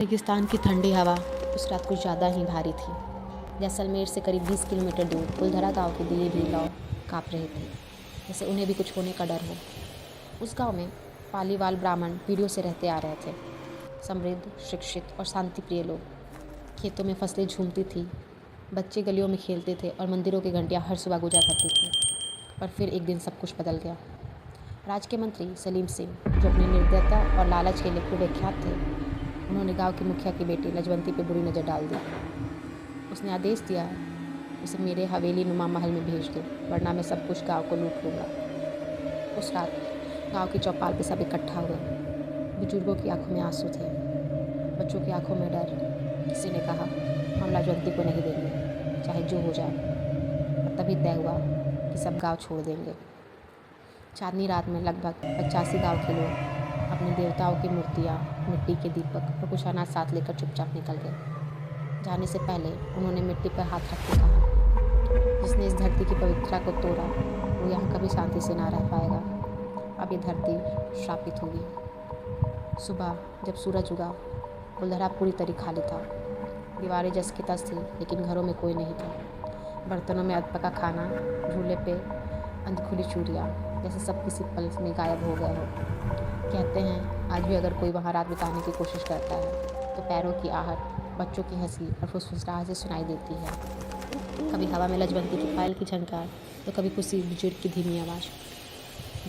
रेगिस्तान की ठंडी हवा उस रात कुछ ज़्यादा ही भारी थी। जैसलमेर से करीब 20 किलोमीटर दूर कुलधरा गांव के दिए भी गाँव काँप रहे थे, जैसे उन्हें भी कुछ होने का डर हो। उस गांव में पालीवाल ब्राह्मण पीढ़ियों से रहते आ रहे थे। समृद्ध, शिक्षित और शांति प्रिय लोग। खेतों में फसलें झूमती थी, बच्चे गलियों में खेलते थे और मंदिरों की घंटियाँ हर सुबह गुजा करती थी। पर फिर एक दिन सब कुछ बदल गया। राज के मंत्री सलीम सिंह, जो अपनी निर्दयता और लालच के लिए कुविख्यात थे, उन्होंने गांव की मुखिया की बेटी लजवंती पर बुरी नज़र डाल दी। उसने आदेश दिया, उसे मेरे हवेली नुमा महल में भेज दो, वरना मैं सब कुछ गांव को लूट लूँगा। उस रात गांव की चौपाल पर सब इकट्ठा हुए। बुजुर्गों की आंखों में आंसू थे, बच्चों की आंखों में डर। किसी ने कहा, हम लजवंती को नहीं देंगे, चाहे जो हो जाए। और तभी तय हुआ कि सब गांव छोड़ देंगे। चांदनी रात में लगभग 85 गांव के लोग अपने देवताओं की मूर्तियाँ, मिट्टी के दीपक और कुछ अनाज साथ लेकर चुपचाप निकल गए। जाने से पहले उन्होंने मिट्टी पर हाथ रख के कहा, जिसने इस धरती की पवित्रता को तोड़ा वो यहाँ कभी शांति से ना रह पाएगा। अब ये धरती श्रापित होगी। सुबह जब सूरज उगा, कुलधरा पूरी तरह खाली था। दीवारें जस की तस थी, लेकिन घरों में कोई नहीं था। बर्तनों में अधपका खाना, झूले पे अनखुली चूड़ियाँ, जैसे सब किसी पल में गायब हो गए हो। कहते हैं आज भी अगर कोई वहाँ रात बिताने की कोशिश करता है तो पैरों की आहट, बच्चों की हंसी और फुसफुसाहट से सुनाई देती है। कभी हवा में लजवंती की पायल की झनकार, तो कभी किसी बुजुर्ग की धीमी आवाज़,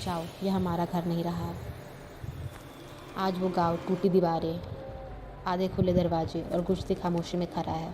जाओ यह हमारा घर नहीं रहा। आज वो गाँव टूटी दीवारें, आधे खुले दरवाजे और गूंजती खामोशी में खड़ा है।